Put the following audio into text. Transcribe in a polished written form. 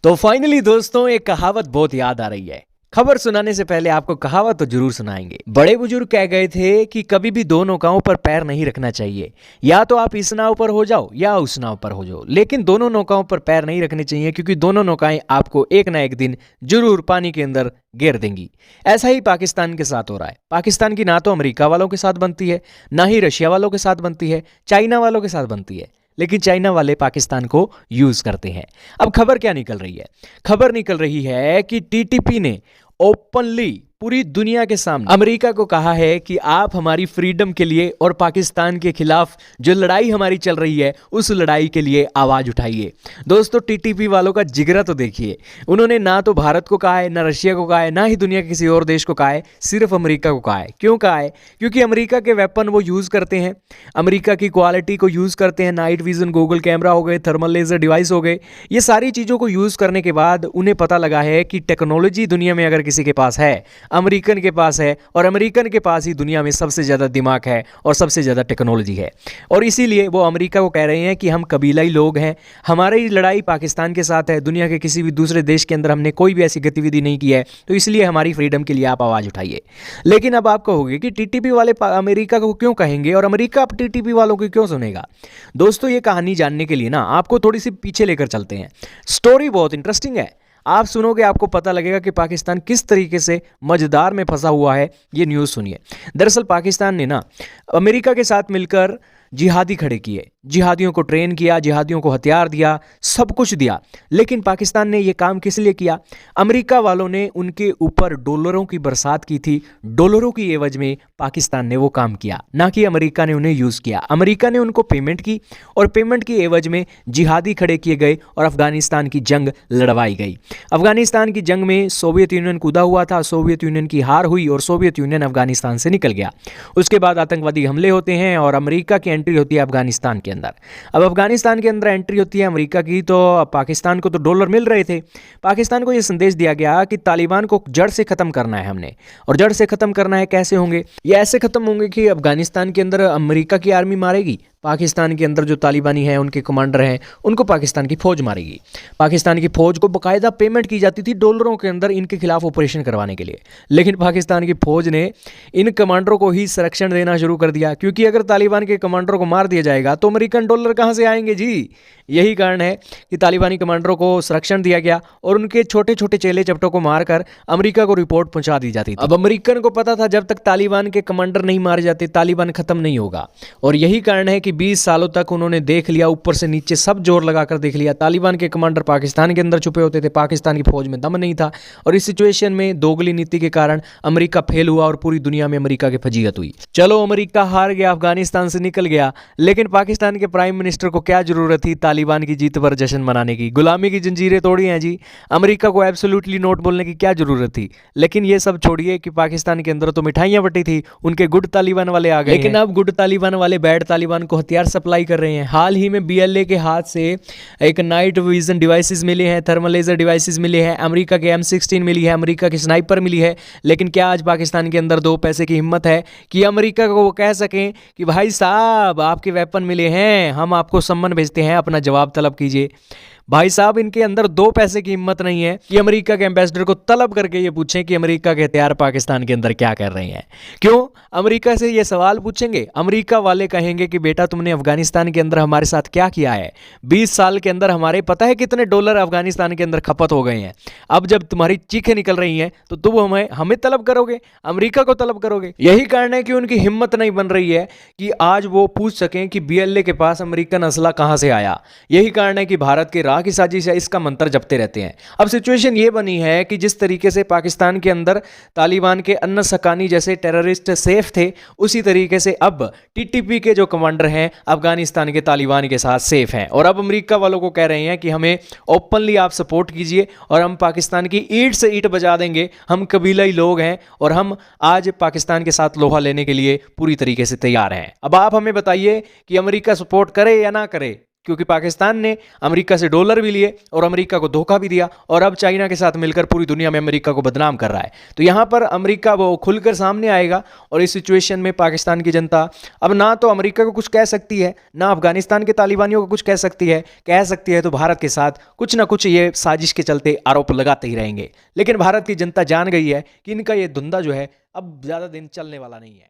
तो फाइनली दोस्तों एक कहावत बहुत याद आ रही है। खबर सुनाने से पहले आपको कहावत तो जरूर सुनाएंगे। बड़े बुजुर्ग कह गए थे कि कभी भी दो नौकाओं पर पैर नहीं रखना चाहिए। या तो आप इस नाव पर हो जाओ या उस नाव पर हो जाओ, लेकिन दोनों नौकाओं पर पैर नहीं रखने चाहिए, क्योंकि दोनों नौकाएं आपको एक ना एक दिन जरूर पानी के अंदर गिर देंगी। ऐसा ही पाकिस्तान के साथ हो रहा है। पाकिस्तान की ना तो अमेरिका वालों के साथ बनती है, ना ही रशिया वालों के साथ बनती है, चाइना वालों के साथ बनती है, लेकिन चाइना वाले पाकिस्तान को यूज करते हैं। अब खबर क्या निकल रही है? खबर निकल रही है कि टीटीपी ने ओपनली पूरी दुनिया के सामने अमेरिका को कहा है कि आप हमारी फ्रीडम के लिए और पाकिस्तान के खिलाफ जो लड़ाई हमारी चल रही है उस लड़ाई के लिए आवाज उठाइए। दोस्तों, टीटीपी वालों का जिगरा तो देखिए। उन्होंने ना तो भारत को कहा है, ना रशिया को कहा है, ना ही दुनिया के किसी और देश को कहा है, सिर्फ अमेरिका को कहा है। क्यों कहा है? क्योंकि अमेरिका के वेपन वो यूज करते हैं, अमेरिका की क्वालिटी को यूज करते हैं। नाइट विजन गूगल कैमरा हो गए, थर्मल लेजर डिवाइस हो गए, ये सारी चीजों को यूज करने के बाद उन्हें पता लगा है कि टेक्नोलॉजी दुनिया में अगर किसी के पास है, अमेरिकन के पास है, और अमेरिकन के पास ही दुनिया में सबसे ज्यादा दिमाग है और सबसे ज्यादा टेक्नोलॉजी है। और इसीलिए वो अमेरिका को कह रहे हैं कि हम कबीलाई लोग हैं, हमारी लड़ाई पाकिस्तान के साथ है, दुनिया के किसी भी दूसरे देश के अंदर हमने कोई भी ऐसी गतिविधि नहीं की है, तो इसलिए हमारी फ्रीडम के लिए आप आवाज उठाइए। लेकिन अब आप कहोगे कि टीटीपी वाले अमेरिका को क्यों कहेंगे और अमेरिका अब टीटीपी वालों को क्यों सुनेगा? दोस्तों, ये कहानी जानने के लिए ना आपको थोड़ी सी पीछे लेकर चलते हैं। स्टोरी बहुत इंटरेस्टिंग है, आप सुनोगे आपको पता लगेगा कि पाकिस्तान किस तरीके से मझधार में फंसा हुआ है। ये न्यूज़ सुनिए। दरअसल पाकिस्तान ने ना अमेरिका के साथ मिलकर जिहादी खड़े किए, जिहादियों को ट्रेन किया, जिहादियों को हथियार दिया, सब कुछ दिया। लेकिन पाकिस्तान ने यह काम किस लिए किया? अमेरिका वालों ने उनके ऊपर डॉलरों की बरसात की थी, डॉलरों की एवज में पाकिस्तान ने वो काम किया, ना कि अमेरिका ने उन्हें यूज़ किया। अमेरिका ने उनको पेमेंट की और पेमेंट की एवज में जिहादी खड़े किए गए और अफगानिस्तान की जंग लड़वाई गई। अफगानिस्तान की जंग में सोवियत यूनियन कूदा हुआ था, सोवियत यूनियन की हार हुई और सोवियत यूनियन अफगानिस्तान से निकल गया। उसके बाद आतंकवादी हमले होते हैं और अमेरिका की एंट्री होती है अफगानिस्तान के अंदर। अब अफगानिस्तान के अंदर एंट्री होती है अमेरिका की, तो पाकिस्तान को तो डॉलर मिल रहे थे। पाकिस्तान को यह संदेश दिया गया कि तालिबान को जड़ से खत्म करना है हमने, और जड़ से खत्म करना है कैसे होंगे? ये ऐसे खत्म होंगे कि अफगानिस्तान के अंदर अमेरिका की आर्मी मारेगी, पाकिस्तान के अंदर जो तालिबानी हैं उनके कमांडर हैं उनको पाकिस्तान की फौज मारेगी। पाकिस्तान की फौज को बाकायदा पेमेंट की जाती थी डॉलरों के अंदर इनके खिलाफ ऑपरेशन करवाने के लिए। लेकिन पाकिस्तान की फौज ने इन कमांडरों को ही संरक्षण देना शुरू कर दिया, क्योंकि अगर तालिबान के कमांडरों को मार दिया जाएगा तो अमेरिकन डॉलर कहां से आएंगे जी। यही कारण है कि तालिबानी कमांडरों को संरक्षण दिया गया और उनके छोटे छोटे चेले चपटों को मारकर अमेरिका को रिपोर्ट पहुंचा दी जाती थी। अब अमेरिकन को पता था जब तक तालिबान के कमांडर नहीं मारे जाते तालिबान खत्म नहीं होगा, और यही कारण है कि 20 सालों तक उन्होंने देख लिया, ऊपर से नीचे सब जोर लगाकर देख लिया। तालिबान के कमांडर पाकिस्तान के अंदर छुपे होते थे, पाकिस्तान की फौज में दम नहीं था, और इस सिचुएशन में दोगली नीति के कारण अमेरिका फेल हुआ और पूरी दुनिया में अमेरिका की फजीहत हुई। चलो, अमेरिका हार गया, अफगानिस्तान से निकल गया, लेकिन पाकिस्तान के प्राइम मिनिस्टर को क्या जरूरत थी तालिबान की जीत पर जश्न मनाने की? गुलामी की जंजीरें तोड़ी हैं जी, अमेरिका को एब्सोल्युटली नोट बोलने की क्या जरूरत थी? लेकिन ये सब छोड़िए कि पाकिस्तान के अंदर तो मिठाइयां बटी थी, उनके गुड तालिबान वाले आ गए, लेकिन अब गुड तालिबान वाले बैड तालिबान को हथियार सप्लाई कर रहे हैं। हाल ही में बीएलए के हाथ से एक नाइट विजन डिवाइसेस मिले हैं, थर्मल लेजर डिवाइसेस मिले हैं, अमेरिका के M16 मिली है, अमेरिका की स्नाइपर मिली है। लेकिन क्या आज पाकिस्तान के अंदर दो पैसे की हिम्मत है कि अमेरिका को वो कह सकें कि भाई साहब आपके वेपन मिले हैं, हम आपको सम्मन भेजते हैं, अपना जवाब तलब कीजिए? भाई साहब, इनके अंदर दो पैसे की हिम्मत नहीं है कि अमेरिका के एम्बेसडर को तलब करके ये पूछें कि अमेरिका के हथियार पाकिस्तान के अंदर क्या कर रहे हैं। क्यों अमेरिका से ये सवाल पूछेंगे? अमेरिका वाले कहेंगे कि बेटा तुमने अफगानिस्तान के अंदर हमारे साथ क्या किया है? 20 साल के अंदर हमारे पता है कितने डॉलर अफगानिस्तान के अंदर खपत हो गए हैं। अब जब तुम्हारी चीखें निकल रही हैं तो तुम हमें तलब करोगे, अमेरिका को तलब करोगे। यही कारण है कि उनकी हिम्मत नहीं बन रही है कि आज वो पूछ सकें कि बीएलए के पास अमेरिकन असला कहां से आया। यही कारण है कि भारत के की साजिश है, इसका मंत्र जपते रहते हैं। अब सिचुएशन ये बनी है कि जिस तरीके से पाकिस्तान के अंदर तालिबान के अन्नस हक्कानी जैसे टेररिस्ट सेफ थे, उसी तरीके से अब टीटीपी के जो कमांडर हैं अफगानिस्तान के तालिबान के साथ सेफ हैं। और अब अमेरिका वालों को कह रहे हैं कि हमें ओपनली आप सपोर्ट कीजिए और हम पाकिस्तान की ईंट से ईंट बजा देंगे, हम कबीलाई लोग हैं और हम आज पाकिस्तान के साथ लोहा लेने के लिए पूरी तरीके से तैयार हैं। अब आप हमें बताइए कि अमेरिका सपोर्ट करे या ना करे? क्योंकि पाकिस्तान ने अमेरिका से डॉलर भी लिए और अमेरिका को धोखा भी दिया और अब चाइना के साथ मिलकर पूरी दुनिया में अमेरिका को बदनाम कर रहा है। तो यहाँ पर अमेरिका वो खुलकर सामने आएगा और इस सिचुएशन में पाकिस्तान की जनता अब ना तो अमेरिका को कुछ कह सकती है, ना अफगानिस्तान के तालिबानियों को कुछ कह सकती है तो भारत के साथ कुछ ना कुछ ये साजिश के चलते आरोप लगाते ही रहेंगे। लेकिन भारत की जनता जान गई है कि इनका ये धंधा जो है अब ज़्यादा दिन चलने वाला नहीं है।